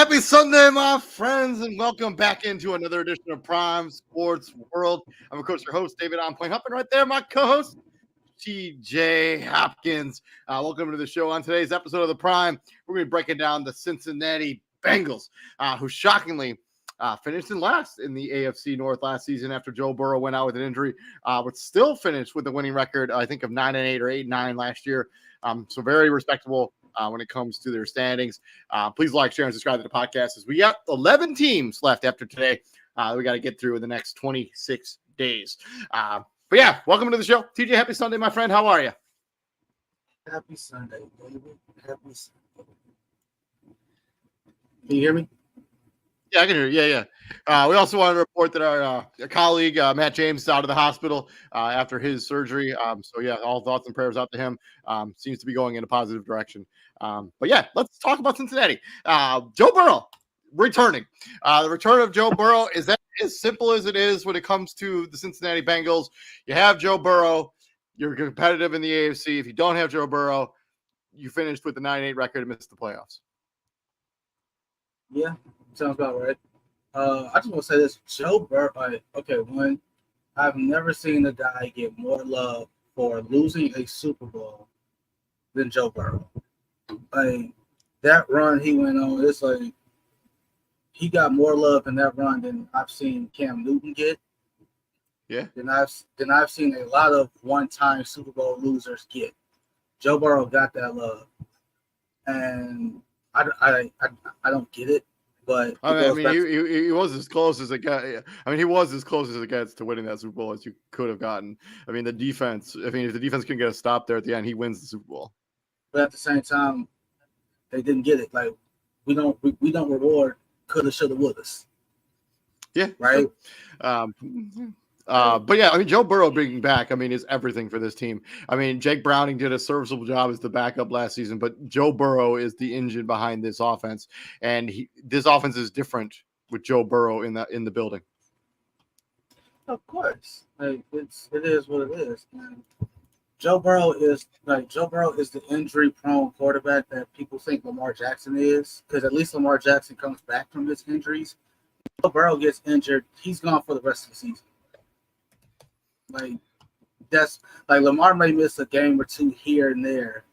Happy Sunday, my friends, and welcome back into another edition of Prime Sports World. I'm, of course, your host, David On Point Huffman, right there, my co-host, TJ Hopkins. Welcome to the show. On today's episode of the Prime, we're going to be breaking down the Cincinnati Bengals, who shockingly finished in last in the AFC North last season after Joe Burrow went out with an injury, but still finished with a winning record, I think, of 9-8 or 8-9 last year. So very respectable when it comes to their standings. Please like, share, and subscribe to the podcast as we got 11 teams left after today. We got to get through in the next 26 days. But yeah, welcome to the show. TJ, happy Sunday, my friend. How are you? Happy Sunday, David. Happy Sunday. Can you hear me? Yeah, I can hear you. Yeah. We also wanted to report that our colleague, Matt James, is out of the hospital after his surgery. So, yeah, all thoughts and prayers out to him. Seems to be going in a positive direction. But, yeah, let's talk about Cincinnati. Joe Burrow returning. The return of Joe Burrow, is that as simple as it is when it comes to the Cincinnati Bengals? You have Joe Burrow. You're competitive in the AFC. If you don't have Joe Burrow, you finished with a 9-8 record and missed the playoffs. Yeah, sounds about right. I just want to say this. Joe Burrow, one, I've never seen a guy get more love for losing a Super Bowl than Joe Burrow. Like, that run he went on, it's like he got more love in that run than I've seen Cam Newton get. Yeah. Than I've seen a lot of one-time Super Bowl losers get. Joe Burrow got that love. And I don't get it, but he was as close as it got. I mean, he was as close as it gets to winning that Super Bowl as you could have gotten. I mean, the defense. I mean, if the defense can get a stop there at the end, he wins the Super Bowl. But at the same time, they didn't get it. Like we don't reward coulda, shoulda, wouldas. Yeah, right. But yeah, I mean, Joe Burrow bringing back, I mean, is everything for this team. I mean, Jake Browning did a serviceable job as the backup last season, but Joe Burrow is the engine behind this offense, and this offense is different with Joe Burrow in the building. Of course, like it is what it is. And Joe Burrow is the injury-prone quarterback that people think Lamar Jackson is, because at least Lamar Jackson comes back from his injuries. Joe Burrow gets injured, he's gone for the rest of the season. Like that's like Lamar may miss a game or two here and there,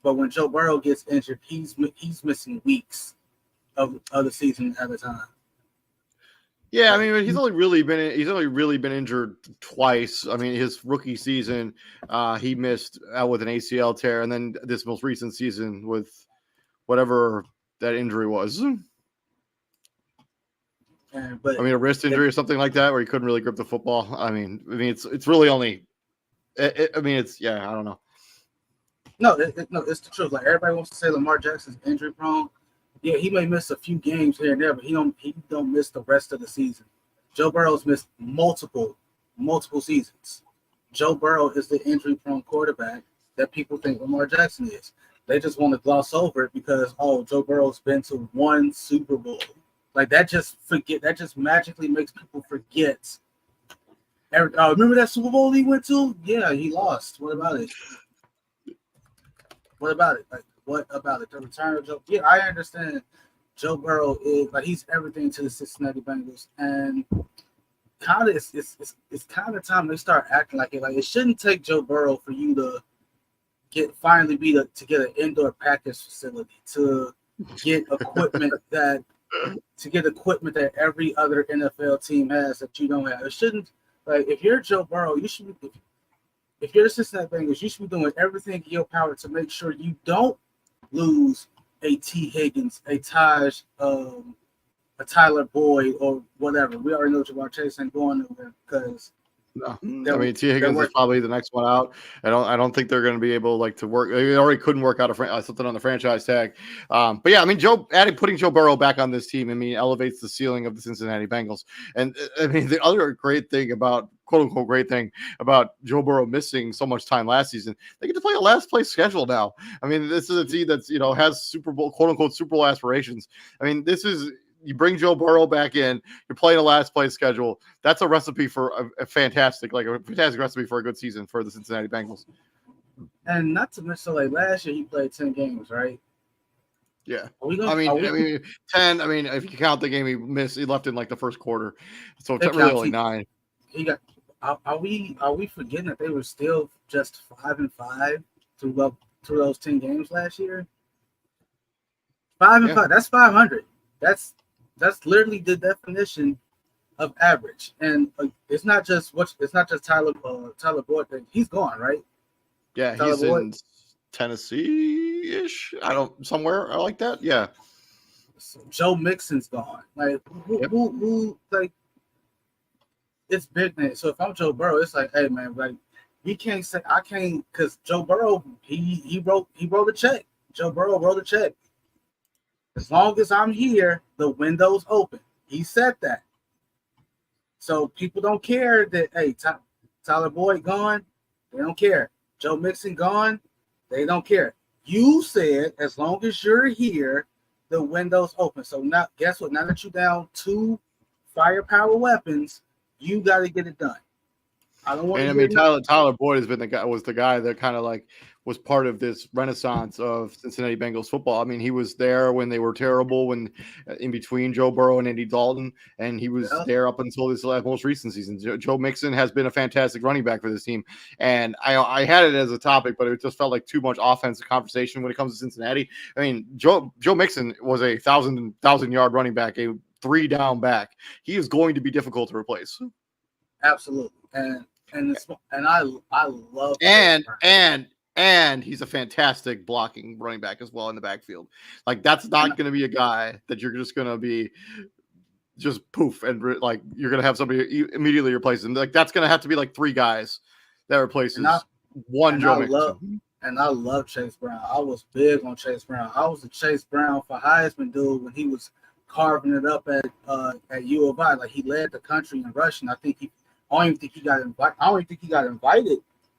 but when Joe Burrow gets injured, he's missing weeks of the season at a time. Yeah, I mean, he's only really been injured twice. I mean, his rookie season, he missed out with an ACL tear, and then this most recent season with whatever that injury was. But I mean, a wrist injury or something like that, where he couldn't really grip the football. I mean, it's really only. I don't know. No, it's the truth. Like everybody wants to say Lamar Jackson's injury prone. Yeah, he may miss a few games here and there, but he don't miss the rest of the season. Joe Burrow's missed multiple seasons. Joe Burrow is the injury prone quarterback that people think Lamar Jackson is. They just want to gloss over it because Joe Burrow's been to one Super Bowl. Like that just magically makes people forget. Remember that Super Bowl he went to? Yeah, he lost. What about it? Like, what about it? The return of Joe? Yeah, I understand. Joe Burrow is like he's everything to the Cincinnati Bengals, and kind of it's kind of time they start acting like it. Like it shouldn't take Joe Burrow for you to get an indoor practice facility, to get equipment that every other NFL team has that you don't have. It shouldn't. Like if you're Joe Burrow, you should be. If you're the Cincinnati Bengals, you should be doing everything in your power to make sure you don't lose a T. Higgins, a Taj, a Tyler Boyd, or whatever. We already know Jamar Chase ain't going nowhere because. No, I mean T. Higgins is probably the next one out. I don't think they're going to be able to work. They already couldn't work out something on the franchise tag. But yeah, I mean putting Joe Burrow back on this team, I mean elevates the ceiling of the Cincinnati Bengals. And I mean the other great thing about quote unquote great thing about Joe Burrow missing so much time last season, they get to play a last place schedule now. I mean this is a team that's has Super Bowl quote unquote Super Bowl aspirations. I mean this is. You bring Joe Burrow back in, you're playing a last place schedule. That's a recipe for a fantastic recipe for a good season for the Cincinnati Bengals. And not to mention, like last year, he played 10 games, right? Yeah. Are we I gonna? mean, Are we? I mean, 10. I mean, if you count the game he missed, he left in like the first quarter, so It it's really counts. only 9. He got. Are we forgetting that they were still just 5-5 through those 10 games last year? 5-5. That's 500. That's literally the definition of average. And it's not just Tyler Boyd. He's gone, right? Yeah, Tyler he's Boyd. in Tennessee-ish. I don't somewhere I like that. Yeah. So Joe Mixon's gone. Like who like it's big name. So if I'm Joe Burrow, it's like, hey man, like we can't say I can't because Joe Burrow he wrote a check. Joe Burrow wrote a check. As long as I'm here, the window's open. He said that. So people don't care that hey Tyler Boyd gone. They don't care. Joe Mixon gone. They don't care. You said as long as you're here, the window's open. So now guess what? Now that you're down 2 firepower weapons, you got to get it done. I don't want to. And I mean, Tyler Boyd has been the guy that kind of like was part of this renaissance of Cincinnati Bengals football. I mean, he was there when they were terrible, when in between Joe Burrow and Andy Dalton, and he was there up until this most recent season. Joe Mixon has been a fantastic running back for this team, and I had it as a topic, but it just felt like too much offensive conversation when it comes to Cincinnati. I mean, Joe Mixon was a 1,000-yard running back, a 3-down back. He is going to be difficult to replace. Absolutely, and I love and he's a fantastic blocking running back as well in the backfield. Like that's not going to be a guy that you're just going to be just poof and like you're going to have somebody immediately replace him. Like that's going to have to be like 3 guys that replaces one Joe Mixon. And I love Chase Brown. I was big on Chase Brown. I was a Chase Brown for Heisman dude when he was carving it up at U of I. Like he led the country in rushing. I don't even think he got invited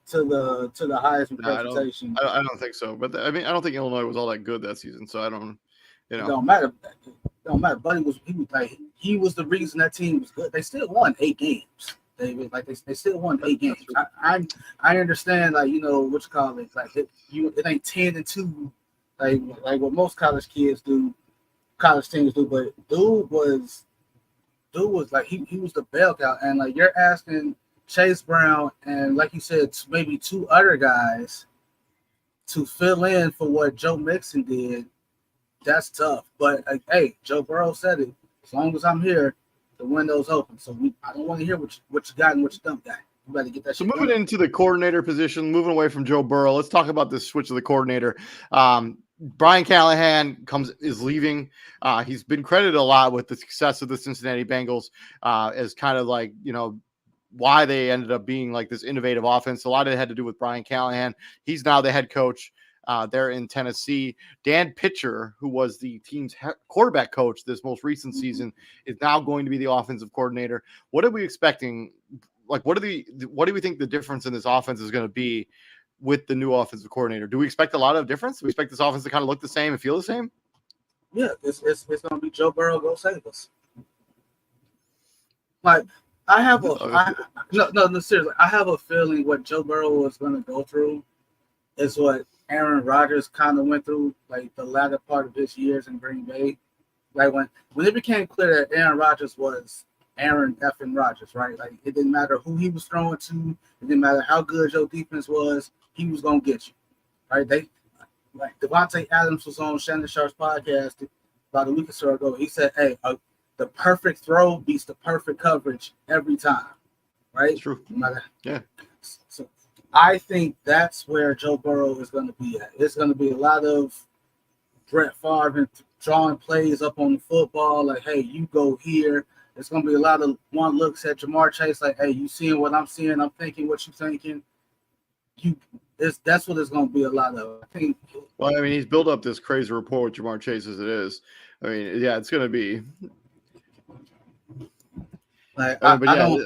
to the Heisman presentation. I don't think so. But I mean, I don't think Illinois was all that good that season. So I don't, It don't matter. Buddy he was the reason that team was good. They still won 8 games. They still won 8 games. I understand what you call it. Like it ain't 10-2 like what most college teams do. But dude was like he was the bell cow, and like you're asking Chase Brown and like you said maybe 2 other guys to fill in for what Joe Mixon did. That's tough. But hey, Joe Burrow said it. As long as I'm here, the window's open. So I don't want to hear what you got and what you don't got. You better get that. So moving into the coordinator position, moving away from Joe Burrow, let's talk about this switch of the coordinator. Brian Callahan is leaving. He's been credited a lot with the success of the Cincinnati Bengals as kind of like, why they ended up being like this innovative offense. A lot of it had to do with Brian Callahan. He's now the head coach there in Tennessee. Dan Pitcher, who was the team's quarterback coach this most recent season, is now going to be the offensive coordinator. What are we expecting? Like, what do we think the difference in this offense is going to be with the new offensive coordinator? Do we expect a lot of difference? Do we expect this offense to kind of look the same and feel the same? Yeah, it's going to be Joe Burrow go save us. Like I have seriously, I have a feeling what Joe Burrow is going to go through is what Aaron Rodgers kind of went through, like the latter part of his years in Green Bay. Like when it became clear that Aaron Rodgers was Aaron effing Rodgers, right? Like it didn't matter who he was throwing to, it didn't matter how good your defense was, he was gonna get you, right? Like Devontae Adams was on Shannon Sharp's podcast about a week or so ago. He said, "Hey, the perfect throw beats the perfect coverage every time." Right? It's true. Yeah. So I think that's where Joe Burrow is going to be at. It's going to be a lot of Brett Favre drawing plays up on the football, like, "Hey, you go here." It's going to be a lot of one looks at Jamar Chase, like, "Hey, you seeing what I'm seeing? I'm thinking what you're thinking." That's what it's going to be a lot of. I think. Well, I mean, he's built up this crazy rapport with Jamar Chase as it is. I mean, yeah, it's going to be. Like, I don't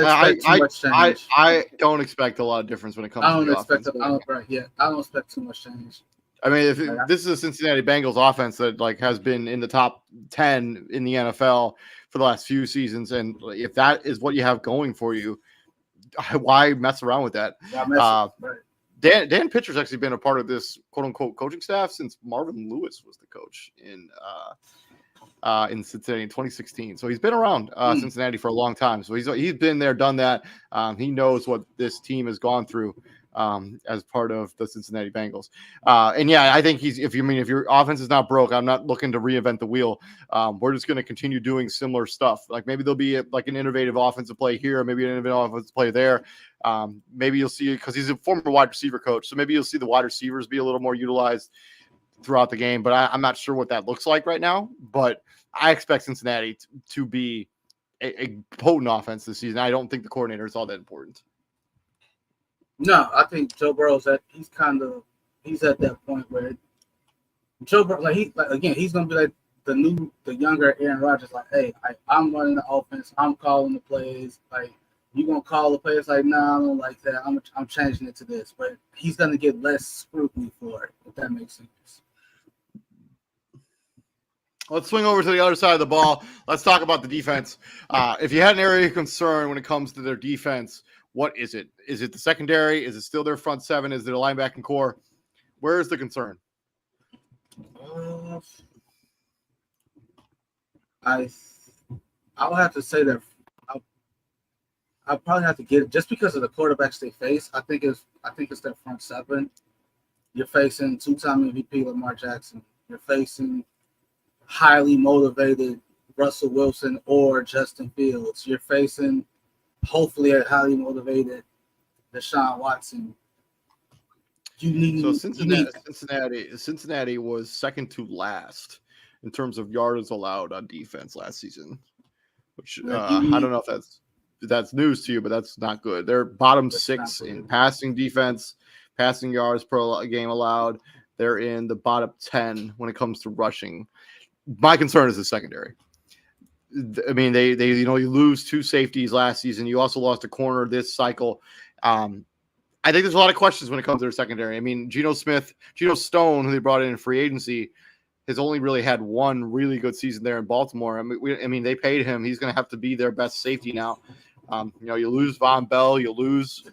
expect too much change. I don't expect a lot of difference when it comes to the offense. I don't expect too much change. I mean, this is a Cincinnati Bengals offense that like has been in the top 10 in the NFL for the last few seasons, and if that is what you have going for you, why mess around with that? Dan Pitcher's actually been a part of this quote unquote coaching staff since Marvin Lewis was the coach in Cincinnati in 2016. So he's been around Cincinnati for a long time. So he's been there, done that. He knows what this team has gone through as part of the Cincinnati Bengals. And yeah, I think if your offense is not broke, I'm not looking to reinvent the wheel. We're just going to continue doing similar stuff. Like maybe there'll be an innovative offensive play here, maybe an innovative offensive play there. Maybe you'll see, because he's a former wide receiver coach, so maybe you'll see the wide receivers be a little more utilized throughout the game. But I'm not sure what that looks like right now. But I expect Cincinnati to be a potent offense this season. I don't think the coordinator is all that important. No, I think Joe Burrow's he's at that point where Joe Burrow, he's gonna be like the younger Aaron Rodgers. Like, hey, I'm running the offense, I'm calling the plays. Like, you gonna call the plays? Like, no, I don't like that. I'm changing it to this. But he's gonna get less scrutiny for it, if that makes sense. Let's swing over to the other side of the ball. Let's talk about the defense. If you had an area of concern when it comes to their defense, what is it? Is it the secondary? Is it still their front seven? Is it their linebacking core? Where is the concern? I'll have to say that I'll probably have to get it just because of the quarterbacks they face. I think it's their front seven. You're facing two-time MVP Lamar Jackson. You're facing highly motivated Russell Wilson or Justin Fields. You're facing hopefully a highly motivated Deshaun Watson. Cincinnati was second to last in terms of yards allowed on defense last season, which I don't know if that's news to you, but that's not good. They're bottom six in passing defense, passing yards per game allowed. They're in the bottom 10 when it comes to rushing. My concern is the secondary. I mean, they you lose two safeties last season. You also lost a corner this cycle. I think there's a lot of questions when it comes to their secondary. I mean, Geno Stone, who they brought in free agency, has only really had one really good season there in Baltimore. I mean, they paid him. He's going to have to be their best safety now. You lose Von Bell. You lose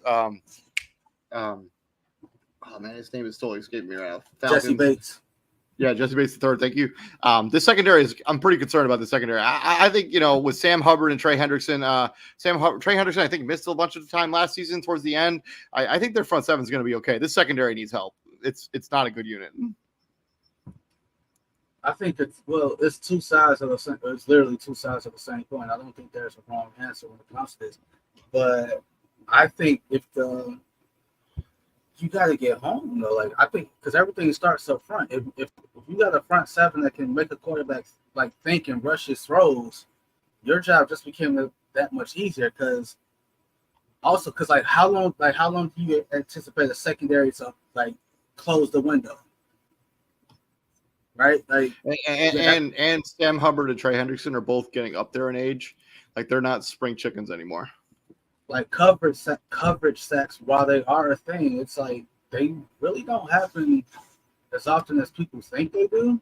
his name is totally escaping me right now. Falcons. Jesse Bates. Yeah, Jesse Bates III. Thank you. This secondary I'm pretty concerned about the secondary. I think, with Sam Hubbard and Trey Hendrickson, Trey Hendrickson, I think missed a bunch of time last season towards the end. I think their front seven is going to be okay. This secondary needs help. It's not a good unit. I think it's two sides of the same. It's literally two sides of the same coin. I don't think there's a wrong answer when it comes to this, but I think you got to get home, I think because everything starts up front. If you got a front seven that can make a quarterback think and rush his throws, your job just became that much easier. Because how long do you anticipate a secondary to close the window? Right, and Sam Hubbard and Trey Hendrickson are both getting up there in age. They're not spring chickens anymore. Coverage sacks, while they are a thing, it's they really don't happen as often as people think they do.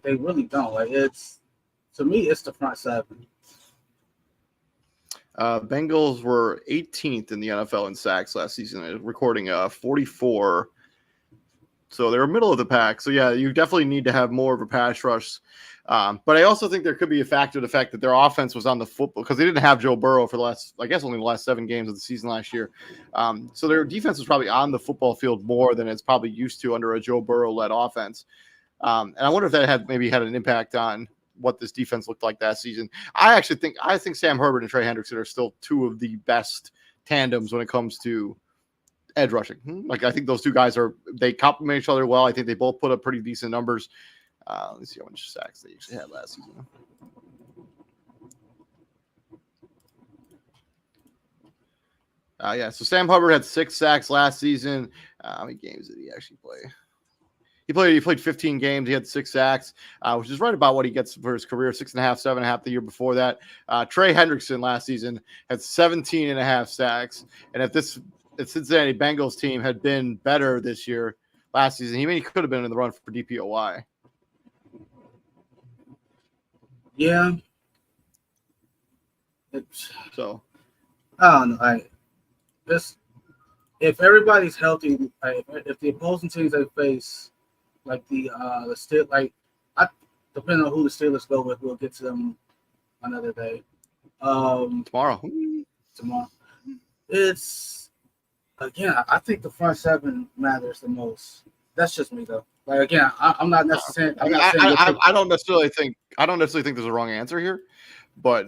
They really don't. To me, it's the front seven. Bengals were 18th in the NFL in sacks last season, recording 44. So they're middle of the pack. So yeah, you definitely need to have more of a pass rush. But I also think there could be a factor, the fact that their offense was on the football, because they didn't have Joe Burrow for only the last 7 games of the season last year. So their defense was probably on the football field more than it's probably used to under a Joe Burrow-led offense. And I wonder if that had an impact on what this defense looked like that season. I think Sam Herbert and Trey Hendrickson are still two of the best tandems when it comes to edge rushing. I think those two guys they complement each other well. I think they both put up pretty decent numbers. Let's see how much sacks they actually had last season. So Sam Hubbard had 6 sacks last season. How many games did he actually play? He played 15 games. He had 6 sacks, which is right about what he gets for his career, 6.5, 7.5 the year before that. Trey Hendrickson last season had 17.5 sacks. And if Cincinnati Bengals team had been better this year, last season, he could have been in the run for DPOY. Yeah. So I don't know. if everybody's healthy, if the opposing teams they face, like the Steelers, depending on who the Steelers go with, we'll get to them another day. Tomorrow. It's again, I think the front seven matters the most. That's just me though. Like again, I'm not necessarily. I don't necessarily think there's a wrong answer here, but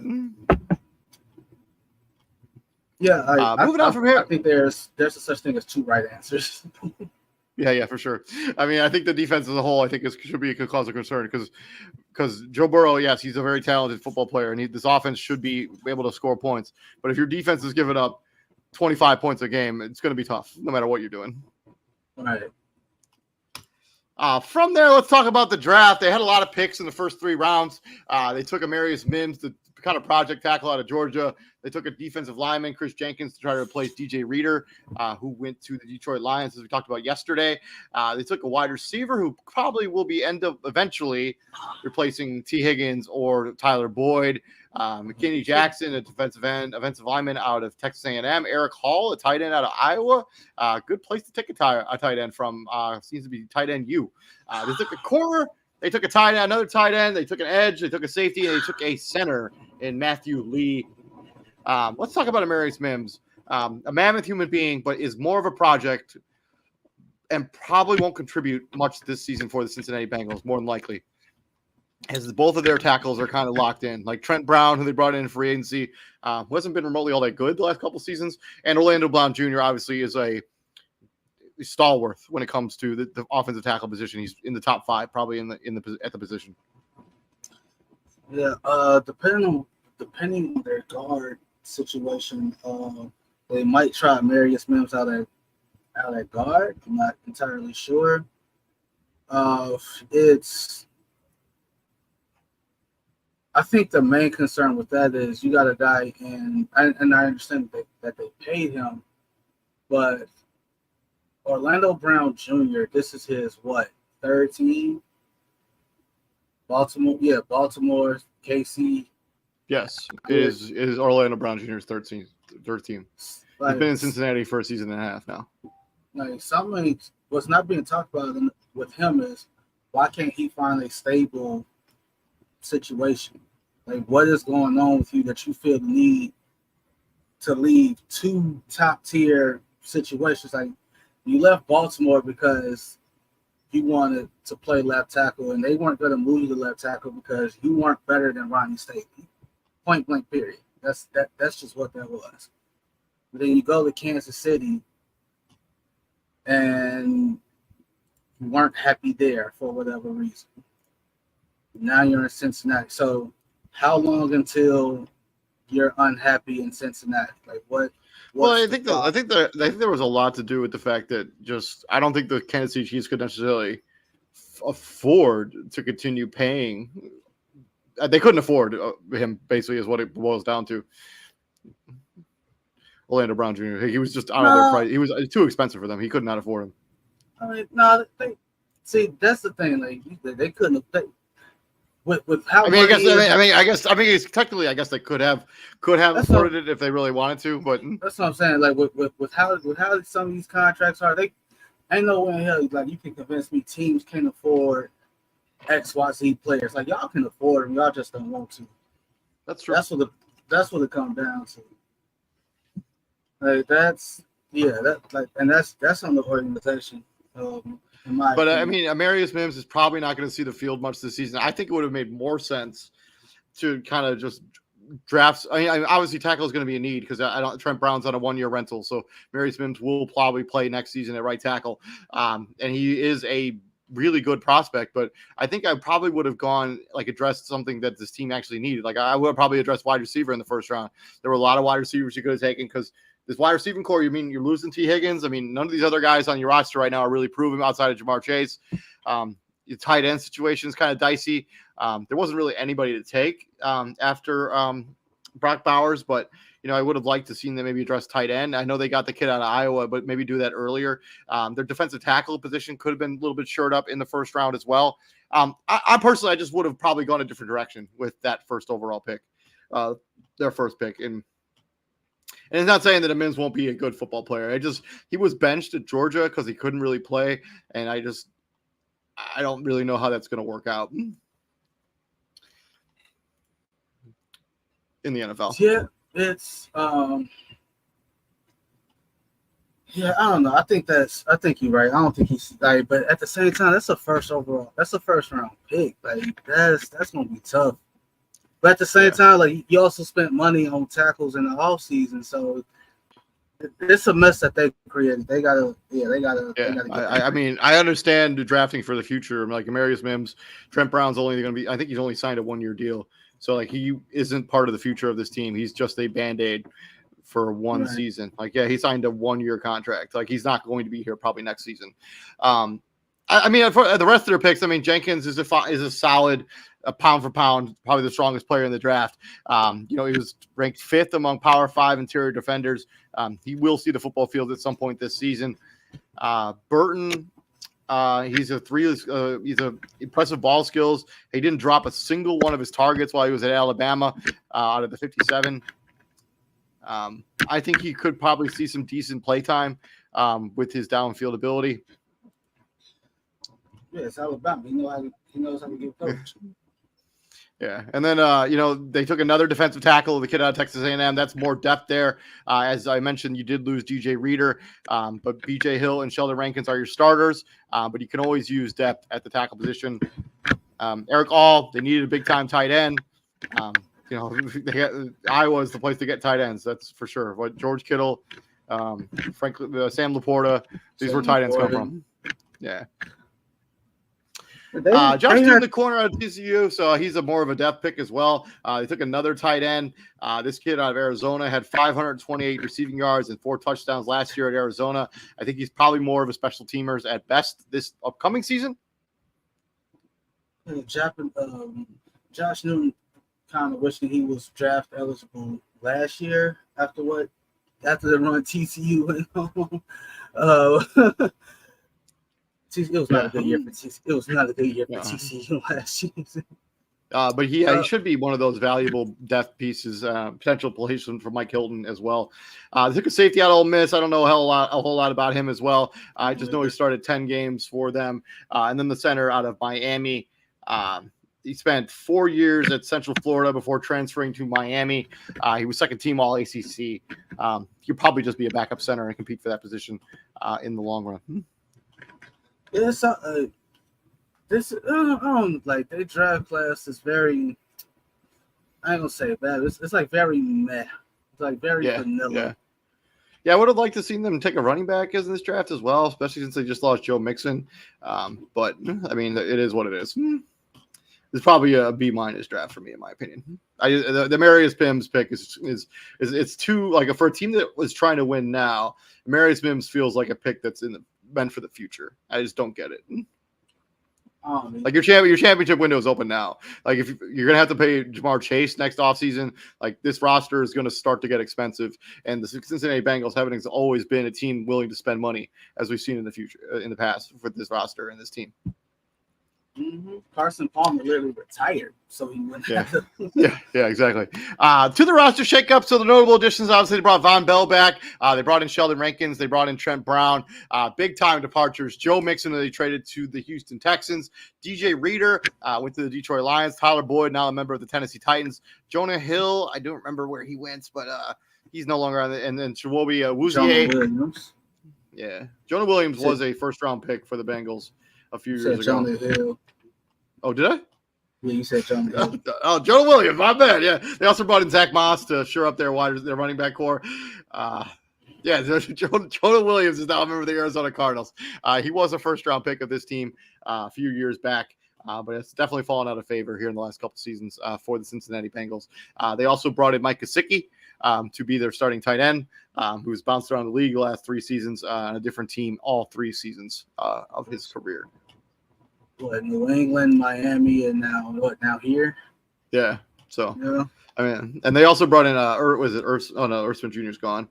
yeah. Moving on from here, I think there's a such thing as two right answers. Yeah, for sure. I mean, I think the defense as a whole, I think should be a cause of concern because Joe Burrow, yes, he's a very talented football player, and this offense should be able to score points. But if your defense is giving up 25 points a game, it's going to be tough, no matter what you're doing. Right. From there, let's talk about the draft. They had a lot of picks in the first 3 rounds. They took Amarius Mims, the kind of project tackle out of Georgia. They took a defensive lineman, Chris Jenkins, to try to replace DJ Reader, who went to the Detroit Lions, as we talked about yesterday. They took a wide receiver who probably will be eventually replacing T. Higgins or Tyler Boyd. McKinney Jackson, a offensive lineman out of Texas A&M. Eric Hall, a tight end out of Iowa. Good place to take a tight end from. Seems to be tight end U. They took a corner. They took a tight end, another tight end. They took an edge. They took a safety, and they took a center in Matthew Lee. Let's talk about Amarius Mims. A mammoth human being, but is more of a project and probably won't contribute much this season for the Cincinnati Bengals, more than likely. As both of their tackles are kind of locked in, like Trent Brown, who they brought in free agency, who hasn't been remotely all that good the last couple seasons, and Orlando Brown Jr. obviously is a stalwart when it comes to the offensive tackle position. He's in the top 5, probably at the position. Yeah, depending on their guard situation, they might try Amarius Mims out at guard. I'm not entirely sure. I think the main concern with that is you got a guy and I understand that they paid him, but Orlando Brown Jr., this is his, 3rd team? Baltimore, KC. Yes, it is Orlando Brown Jr.'s third team. He's been in Cincinnati for a season and a half now. Like what's not being talked about with him is why can't he find a stable situation? Like, what is going on with you that you feel the need to leave 2 top tier situations? Like, you left Baltimore because you wanted to play left tackle, and they weren't going to move you to left tackle because you weren't better than Ronnie Stanley. Point blank, period. That's just what that was. But then you go to Kansas City, and you weren't happy there for whatever reason. Now you're in Cincinnati. So how long until you're unhappy in Cincinnati? Like what? Well, I think there was a lot to do with the fact that I don't think the Kansas City Chiefs could necessarily afford to continue paying. They couldn't afford him, basically, is what it boils down to. Orlando Brown Jr. He was just out of their price. He was too expensive for them. He could not afford him. I mean, no. See, that's the thing. Like they couldn't. With how I guess technically they could have afforded it if they really wanted to, but that's what I'm saying. Like with how some of these contracts are, they ain't no way in hell like you can convince me teams can't afford XYZ players. Like y'all can afford them, y'all just don't want to. That's true. That's what it comes down to. Like that's on the organization. But I mean, Amarius Mims is probably not going to see the field much this season. I think it would have made more sense to kind of just draft. I mean, obviously tackle is going to be a need because Trent Brown's on a 1-year rental, so Amarius Mims will probably play next season at right tackle, and he is a really good prospect. But I think I probably would have addressed something that this team actually needed. Like I would have probably addressed wide receiver in the first round. There were a lot of wide receivers you could have taken because this wide receiving core, you're losing T. Higgins. I mean, none of these other guys on your roster right now are really proven outside of Jamar Chase. Your tight end situation is kind of dicey. There wasn't really anybody to take after Brock Bowers, but I would have liked to seen them maybe address tight end. I know they got the kid out of Iowa, but maybe do that earlier. Their defensive tackle position could have been a little bit shored up in the first round as well. I personally, I just would have probably gone a different direction with that first overall pick, their first pick. And it's not saying that Mims won't be a good football player. He was benched at Georgia because he couldn't really play, and I don't really know how that's going to work out in the NFL. Yeah, it's yeah, I don't know. I think you're right. I don't think he's like, but at the same time, that's a first round pick. Like that's gonna be tough. But at the same time, like you also spent money on tackles in the offseason, so it's a mess that they created. They gotta. I mean, I understand the drafting for the future. Like Amarius Mims, Trent Brown's only going to be. I think he's only signed a 1-year deal, so like he isn't part of the future of this team. He's just a Band-Aid for one season. Like he signed a 1-year contract. Like he's not going to be here probably next season. I mean, for the rest of their picks, I mean, Jenkins is a solid. Pound for pound, probably the strongest player in the draft. He was ranked 5th among Power 5 interior defenders. He will see the football field at some point this season. Burton, he's a impressive ball skills. He didn't drop a single one of his targets while he was at Alabama out of the 57. I think he could probably see some decent play time with his downfield ability. Yeah, it's Alabama. He knows how to get coached. Yeah, and then they took another defensive tackle, the kid out of Texas A&M. That's more depth there. As I mentioned, you did lose DJ Reader, but BJ Hill and Sheldon Rankins are your starters. But you can always use depth at the tackle position. Eric All, they needed a big time tight end. Iowa is the place to get tight ends. That's for sure. What George Kittle, frankly, Sam Laporta, these were tight ends come from. Yeah. Josh Newton, the corner out of TCU, so he's more of a depth pick as well. They took another tight end. This kid out of Arizona had 528 receiving yards and 4 touchdowns last year at Arizona. I think he's probably more of a special teamers at best this upcoming season. Josh Newton kind of wishing he was draft eligible last year after the run TCU went home. It was not a good year for TCU. It was not a good year for TCU last season. But he should be one of those valuable depth pieces, potential placement for Mike Hilton as well. They took a safety out of Ole Miss. I don't know a whole lot about him as well. I just know he started 10 games for them. And then the center out of Miami. He spent 4 years at Central Florida before transferring to Miami. He was second team All ACC. He'll probably just be a backup center and compete for that position in the long run. Yeah, their draft class is very. I ain't gonna say bad. It's like very meh. It's like very vanilla. Yeah, I would have liked to see them take a running back in this draft as well, especially since they just lost Joe Mixon. But I mean, it is what it is. It's probably a B- draft for me, in my opinion. The Marius Mims pick is it's too like for a team that was trying to win now. Marius Mims feels like a pick that's meant for the future. I just don't get it. Like your championship window is open now. Like if you're gonna have to pay Jamar Chase next offseason, like this roster is gonna start to get expensive. And the Cincinnati Bengals haven't always been a team willing to spend money, as we've seen in the past with this roster and this team. Mm-hmm. Carson Palmer literally retired, so he went. Yeah, exactly. To the roster shakeup, so the notable additions, obviously, they brought Von Bell back. They brought in Sheldon Rankins. They brought in Trent Brown. Big time departures. Joe Mixon, they traded to the Houston Texans. DJ Reader went to the Detroit Lions. Tyler Boyd, now a member of the Tennessee Titans. Jonah Hill, I don't remember where he went, but he's no longer on. And then Chiwobi Wuzier. Yeah, Jonah Williams was a first-round pick for the Bengals a few years ago. Jonah Hill. Oh, did I? Yeah, you said Jonah Hill. Jonah Williams, my bad. Yeah, they also brought in Zach Moss to shore up their running back core. Jonah Williams is now a member of the Arizona Cardinals. He was a first-round pick of this team a few years back, but it's definitely fallen out of favor here in the last couple seasons for the Cincinnati Bengals. They also brought in Mike Gesicki to be their starting tight end, who's bounced around the league the last 3 seasons on a different team all 3 seasons of his career. New England, Miami, and now here? Yeah. So, I mean, and they also brought in Erskine Jr.'s gone.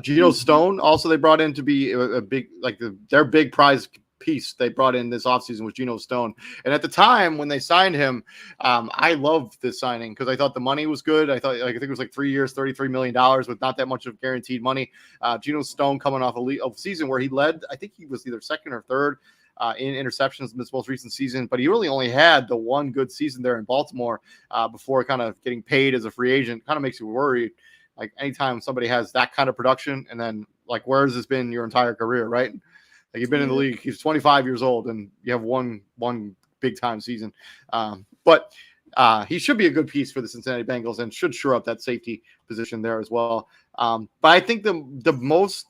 Geno Stone also they brought in to be a big, like their big prize piece they brought in this offseason was Geno Stone. And at the time when they signed him, I loved this signing because I thought the money was good. I think it was like 3 years, $33 million with not that much of guaranteed money. Geno Stone coming off a season where he led, I think he was either second or third in interceptions in this most recent season, but he really only had the one good season there in Baltimore before kind of getting paid as a free agent. Kind of makes you worried. Like anytime somebody has that kind of production and then like, where has this been your entire career, right? Like you've been in the league, he's 25 years old and you have one big time season. But he should be a good piece for the Cincinnati Bengals and should shore up that safety position there as well. But I think the most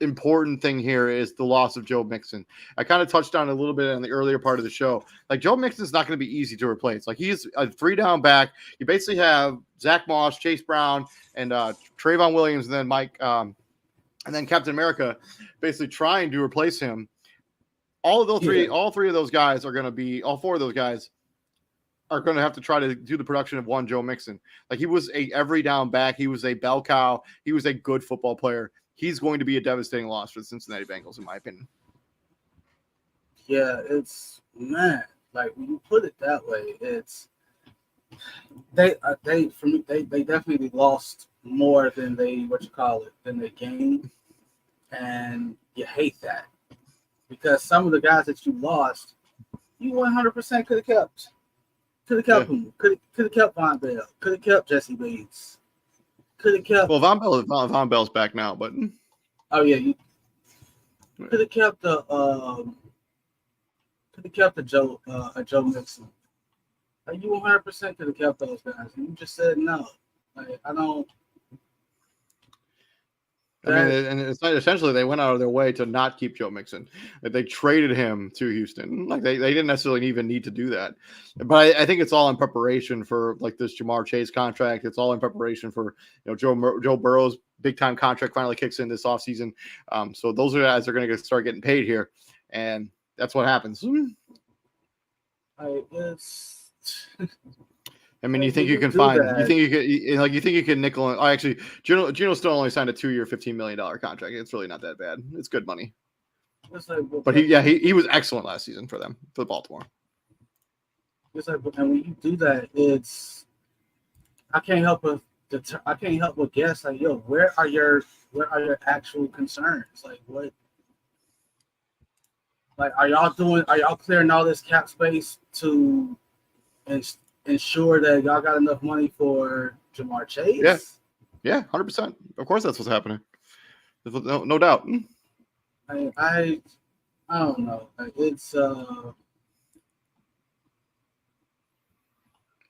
important thing here is the loss of Joe Mixon. I kind of touched on it a little bit in the earlier part of the show. Like Joe Mixon's not going to be easy to replace. Like he's a 3-down back. You basically have Zach Moss, Chase Brown, and Trayvon Williams, and then Mike, and then Captain America, basically trying to replace him. All three of those guys are going to be. All four of those guys are going to have to try to do the production of one Joe Mixon. Like he was a every down back. He was a bell cow. He was a good football player. He's going to be a devastating loss for the Cincinnati Bengals, in my opinion. Yeah, it's man. Like when you put it that way, it's they definitely lost more than they gained, and you hate that because some of the guys that you lost, you 100% could have kept. Could have kept him. Could have kept Von Bell. Could have kept Jesse Bates. Could have kept. Well, Von Bell's back now, but you could have kept the Joe Mixon. Like you 100% could have kept those guys. And you just said no. Like I don't. I mean, and it's not, essentially they went out of their way to not keep Joe Mixon. Like they traded him to Houston. Like they didn't necessarily even need to do that. But I think it's all in preparation for like this Jamar Chase contract. It's all in preparation for Joe Burrow's big time contract finally kicks in this offseason. So those are guys are going to start getting paid here, and that's what happens. I mean, you think you can find that. You think you can nickel and actually Geno Stone only signed a 2-year, $15 million contract. It's really not that bad. It's good money. But he was excellent last season for Baltimore. It's like, and when you do that, I can't help but guess like, where are your actual concerns? Like what? Like are y'all clearing all this cap space to ensure that y'all got enough money for Jamar Chase? Yeah, 100%. Of course, that's what's happening. No doubt. I don't know. It's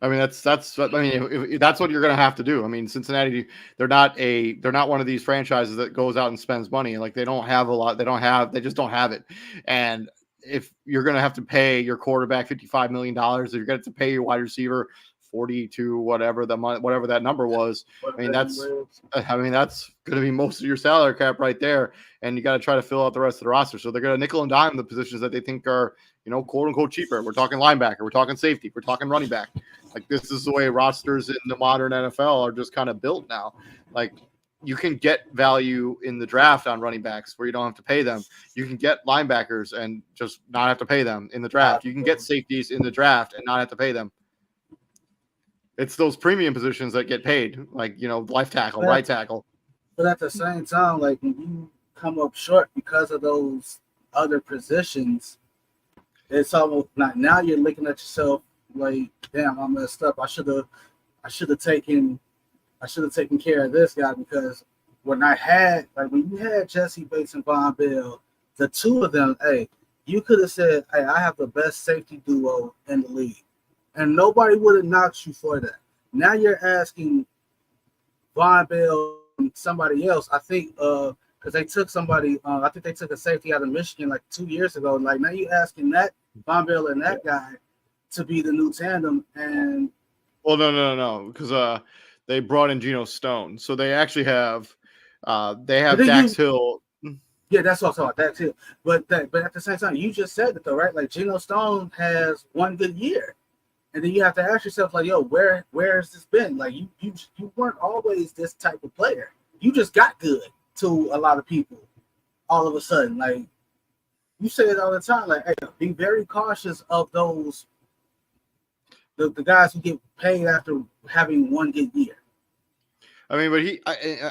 I mean, that's if that's what you're going to have to do. I mean, Cincinnati, they're not one of these franchises that goes out and spends money. Like they don't have a lot. They just don't have it. And if you're going to have to pay your quarterback $55 million, if you're going to have to pay your wide receiver 42, whatever that number was, I mean, that's going to be most of your salary cap right there. And you got to try to fill out the rest of the roster. So they're going to nickel and dime the positions that they think are, quote unquote cheaper. We're talking linebacker. We're talking safety. We're talking running back. Like this is the way rosters in the modern NFL are just kind of built now. Like you can get value in the draft on running backs where you don't have to pay them. You can get linebackers and just not have to pay them in the draft. You can get safeties in the draft and not have to pay them. It's those premium positions that get paid, like, left tackle, right tackle. But at the same time, like when you come up short because of those other positions, it's almost like now you're looking at yourself like, damn, I messed up. I should have taken care of this guy because when you had Jesse Bates and Von Bell, the two of them, you could have said, I have the best safety duo in the league. And nobody would have knocked you for that. Now you're asking Von Bell and somebody else. I think because they took somebody. I think they took a safety out of Michigan like 2 years ago. Like now you're asking that Von Bell and that guy to be the new tandem. And no, because they brought in Geno Stone, so they actually have Dax Hill. Yeah, that's what I thought. Dax Hill, but at the same time, you just said it though, right? Like Geno Stone has one good year. And then you have to ask yourself, like, where has this been? Like, you weren't always this type of player. You just got good to a lot of people all of a sudden. Like, you say it all the time. Like, hey, be very cautious of those the guys who get paid after having one good year. I mean, but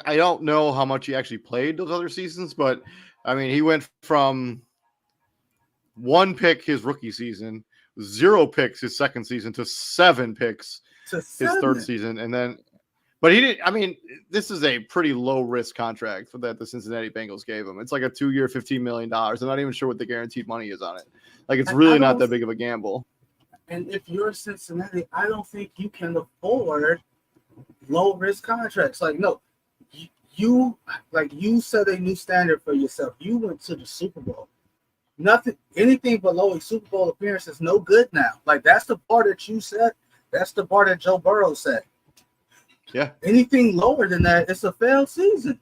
I don't know how much he actually played those other seasons, but I mean, he went from 1 pick his rookie season, 0 picks his second season, to 7 picks his third season, and then. But he didn't. I mean, this is a pretty low risk contract that the Cincinnati Bengals gave him. It's like a 2-year, $15 million. I'm not even sure what the guaranteed money is on it. Like, it's really not that big of a gamble. And if you're Cincinnati, I don't think you can afford low risk contracts. Like, no, you set a new standard for yourself. You went to the Super Bowl. Anything below a Super Bowl appearance is no good now. Like, that's the bar that you set. That's the bar that Joe Burrow set. Yeah. Anything lower than that, it's a failed season.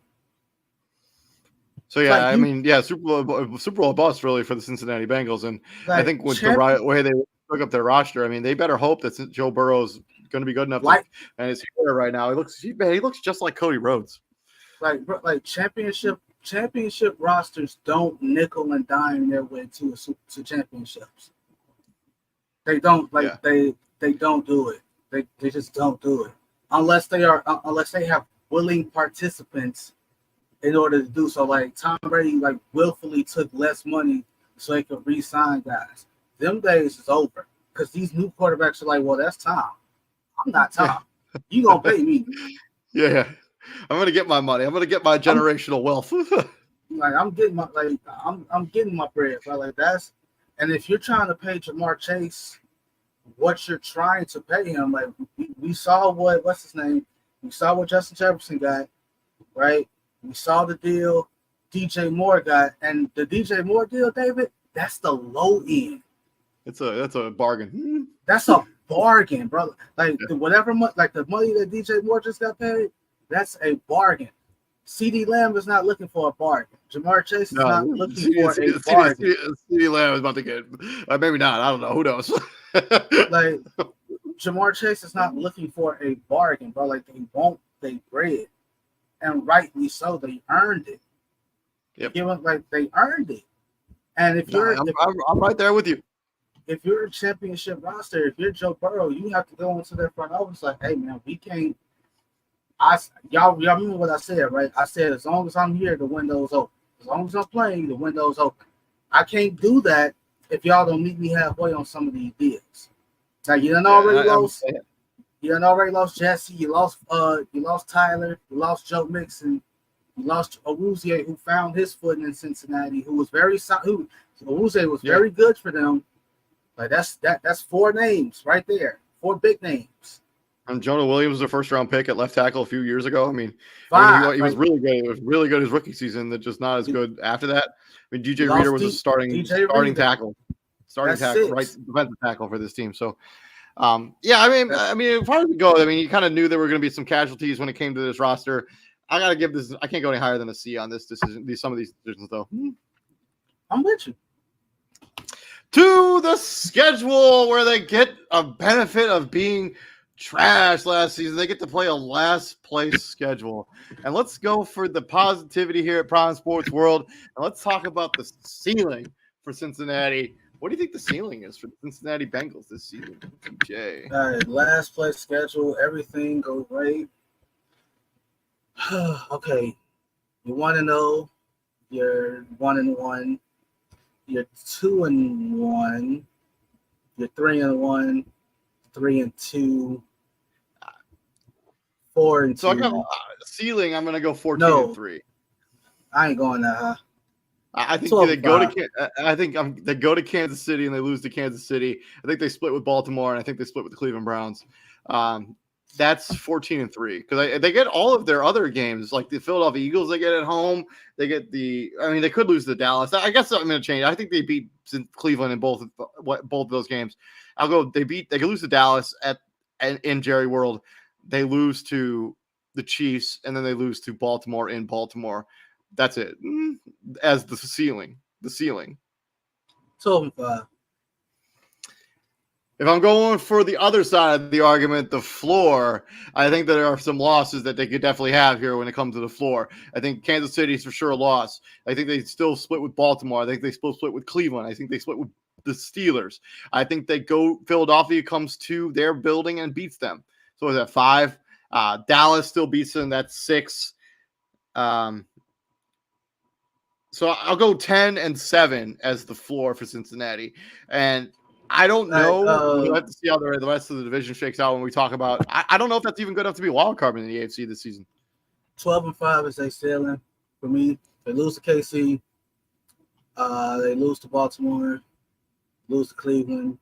So yeah, I mean, yeah, Super Bowl bust really for the Cincinnati Bengals, and I think with the way they took up their roster, I mean, they better hope that Joe Burrow's going to be good enough. And his hair right now, he looks just like Cody Rhodes. Like championship rosters don't nickel and dime their way to championships. They don't they don't do it. They just don't do it. Unless they have willing participants in order to do so. Like Tom Brady, willfully took less money so he could re-sign guys. Them days is over because these new quarterbacks are like, well, that's Tom. I'm not Tom. You gonna pay me? Yeah, I'm gonna get my money. I'm gonna get my generational wealth. I'm getting my bread. But like that's, and if you're trying to pay Jamar Chase what you're trying to pay him, like we saw what's his name? We saw what Justin Jefferson got, right? We saw the deal DJ Moore got, and the DJ Moore deal, David, that's the low end. That's a bargain. That's a bargain, brother. Like the money that DJ Moore just got paid, that's a bargain. CeeDee Lamb is not looking for a bargain. Jamar Chase is not looking for a bargain. CeeDee Lamb is about to get, maybe not. I don't know. Who knows? Like Jamar Chase is not looking for a bargain, bro. Like they want their bread, and rightly so. They earned it. Yep. They earned it. And I'm right there with you. If you're a championship roster, if you're Joe Burrow, you have to go into their front office like, hey man, we can't. Y'all remember what I said, right? I said as long as I'm here, the window's open. As long as I'm playing, the window's open. I can't do that if y'all don't meet me halfway on some of these deals. Now you done already lost. You done already lost Jesse. You lost Tyler. You lost Joe Mixon. You lost Awuzie, who found his footing in Cincinnati, who was very Awuzie was very good for them. Like that's 4 names right there, 4 big names. And Jonah Williams was a first-round pick at left tackle a few years ago. I mean, he was really good. It was really good his rookie season. That just not as good after that. I mean, DJ Reader was a starting tackle, right defensive tackle for this team. So, I mean, as far as we go, I mean, you kind of knew there were going to be some casualties when it came to this roster. I got to give this. I can't go any higher than a C on this decision. Some of these decisions, though. I'm with you. To the schedule where they get a benefit of being trash last season. They get to play a last place schedule. And let's go for the positivity here at Prime Sports World. And let's talk about the ceiling for Cincinnati. What do you think the ceiling is for the Cincinnati Bengals this season, Jay? All right, last place schedule. Everything goes right. Okay. You're 1-0. You're 1-1. You're 2-1. You're 3-1. 3-2. 4-2. So I got ceiling. I'm gonna go 14-3. I ain't going that high. I think they go to. They go to Kansas City and they lose to Kansas City. I think they split with Baltimore and I think they split with the Cleveland Browns. That's 14-3 because they get all of their other games, like the Philadelphia Eagles. They get at home. They get they could lose to Dallas. I guess I'm going to change. I think they beat Cleveland in both of those games. I'll go. They could lose to Dallas in Jerry World. They lose to the Chiefs and then they lose to Baltimore in Baltimore. That's it. As the ceiling. 12-5. If I'm going for the other side of the argument, the floor, I think there are some losses that they could definitely have here when it comes to the floor. I think Kansas City is for sure a loss. I think they still split with Baltimore. I think they still split with Cleveland. I think they split with the Steelers. I think they go Philadelphia comes to their building and beats them. So is that 5? Dallas still beats them. That's 6. So I'll go 10-7 as the floor for Cincinnati. And I don't know. We'll have to see how the rest of the division shakes out when we talk about. I don't know if that's even good enough to be a wild card in the AFC this season. 12-5 is they sailing for me. They lose to KC. They lose to Baltimore. Lose to Cleveland.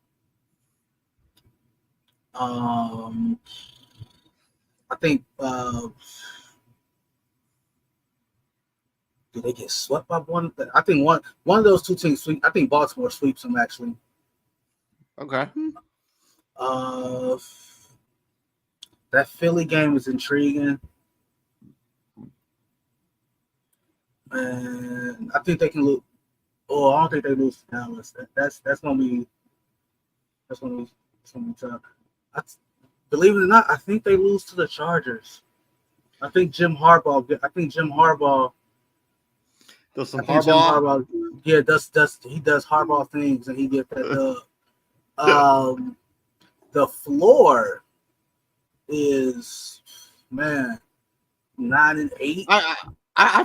I think. Do they get swept by one? I think one of those two teams sweep. I think Baltimore sweeps them actually. Okay. That Philly game is intriguing, and I think they can lose. Oh, I don't think they lose to Dallas. That's gonna be tough. Believe it or not, I think they lose to the Chargers. I think Jim Harbaugh Does some Harbaugh? Yeah, he does Harbaugh things, and he gets that dub. The floor is 9-8. I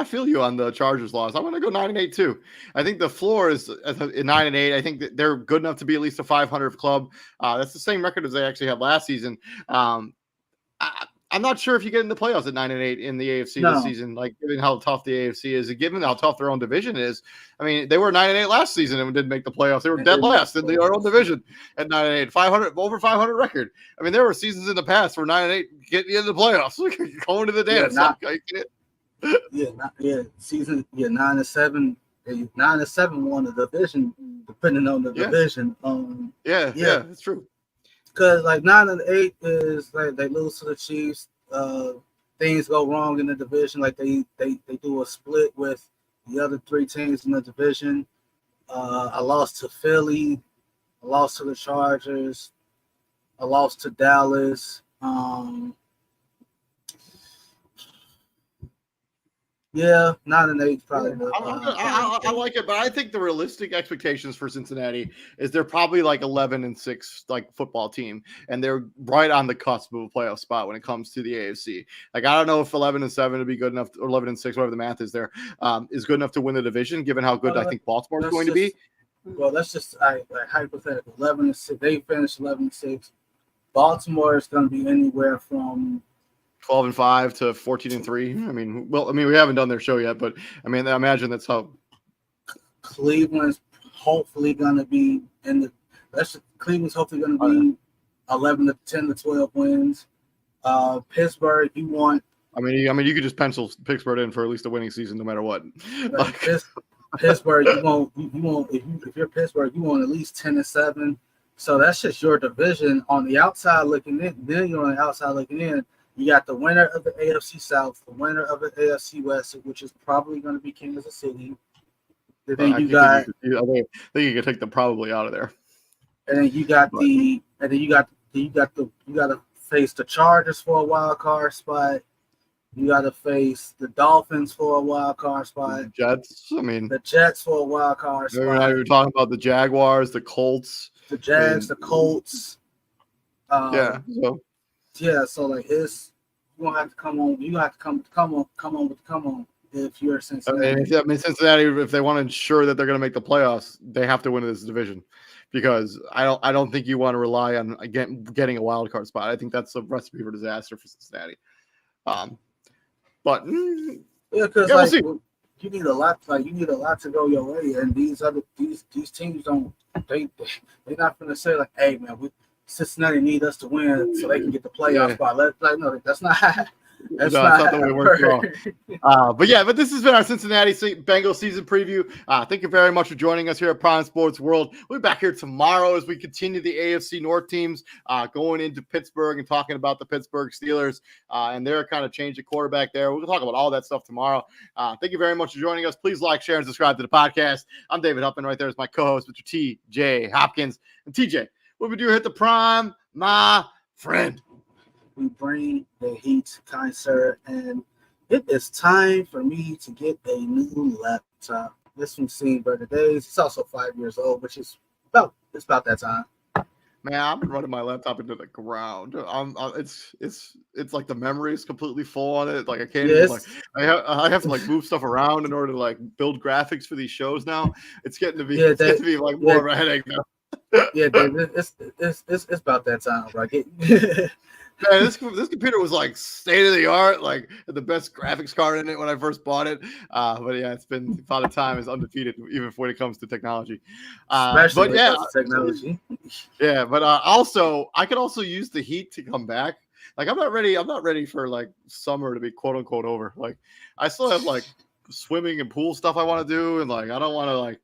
feel you on the Chargers loss. I'm going to go 9-8 too. I think the floor is 9-8. I think that they're good enough to be at least a 500 club. That's the same record as they actually had last season. I'm not sure if you get in the playoffs at 9-8 in the AFC this season, like given how tough the AFC is, and given how tough their own division is. I mean, they were 9-8 last season and didn't make the playoffs. They were dead last in their own division at 9-8, over 500 record. I mean, there were seasons in the past where 9-8 getting you into the playoffs, going to the dance. 9-7. 9-7 won the division, depending on the division. That's true. Because 9-8 is like they lose to the Chiefs. Things go wrong in the division. Like they do a split with the other 3 teams in the division. A loss to Philly, a loss to the Chargers, a loss to Dallas. 9-8 probably. I like it, but I think the realistic expectations for Cincinnati is they're probably like 11-6, like football team, and they're right on the cusp of a playoff spot when it comes to the AFC. Like I don't know if 11-7 would be good enough, or 11-6, whatever the math is there, is good enough to win the division, given how good I think Baltimore is going to be. Well, that's just hypothetical. 11-6, they finished 11-6. Baltimore is going to be anywhere from 12-5 to 14-3. I mean, we haven't done their show yet, but I mean, I imagine that's how. Cleveland's hopefully going to be Cleveland's hopefully going to be 11 to 12 wins. Pittsburgh, you want. I mean, you could just pencil Pittsburgh in for at least a winning season, no matter what. Pittsburgh, you want if you're Pittsburgh, you want at least 10-7. So that's just your division on the outside looking in. Then you're on the outside looking in. You got the winner of the AFC South, the winner of the AFC West, which is probably going to be Kansas City. And then you got. I think you could take them probably out of there. And then you got you got to face the Chargers for a wild card spot. You got to face the Dolphins for a wild card spot. The Jets. I mean, the Jets for a wild card spot. We're talking about the Jaguars, the Colts, the Jags, the Colts. So like it's you gonna have to come on. You have to come on if you're Cincinnati. Cincinnati, if they want to ensure that they're going to make the playoffs, they have to win this division, because I don't think you want to rely on getting a wild card spot. I think that's a recipe for disaster for Cincinnati. But because we'll see. You need a lot. You need a lot to go your way, and these teams don't. They're not going to say like, "Hey man, Cincinnati need us to win so they can get the playoff spot." No, that's not. That's No, not it's not how the way it it works at all. works. But this has been our Cincinnati Bengals season preview. Thank you very much for joining us here at Prime Sports World. We'll be back here tomorrow as we continue the AFC North teams going into Pittsburgh and talking about the Pittsburgh Steelers and their kind of change of quarterback there. We'll talk about all that stuff tomorrow. Thank you very much for joining us. Please like, share, and subscribe to the podcast. I'm David Huppman. Right there is my co-host, Mr. TJ Hopkins. And TJ, what we do hit the prime, my friend. We bring the heat, kind sir, and it is time for me to get a new laptop. This one's seen better days. It's also 5 years old, which is about that time. Man, I've been running my laptop into the ground. It's like the memory is completely full on it. Like I can't even I have to like move stuff around in order to like build graphics for these shows now. It's getting to be like more of a headache now. Yeah, David, it's about that time, right? Man, this computer was like state of the art, like the best graphics card in it when I first bought it. But yeah, it's been Father Time is undefeated, even when it comes to technology. Especially when it comes to technology. Yeah, but also I could also use the heat to come back. Like I'm not ready for like summer to be quote unquote over. Like I still have like swimming and pool stuff I want to do, and like I don't want to like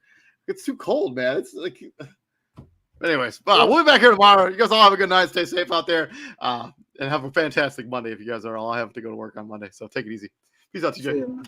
it's too cold, man. It's like. Anyways, we'll be back here tomorrow. You guys all have a good night. Stay safe out there. And have a fantastic Monday if you guys are all. I have to go to work on Monday. So take it easy. Peace out, TJ.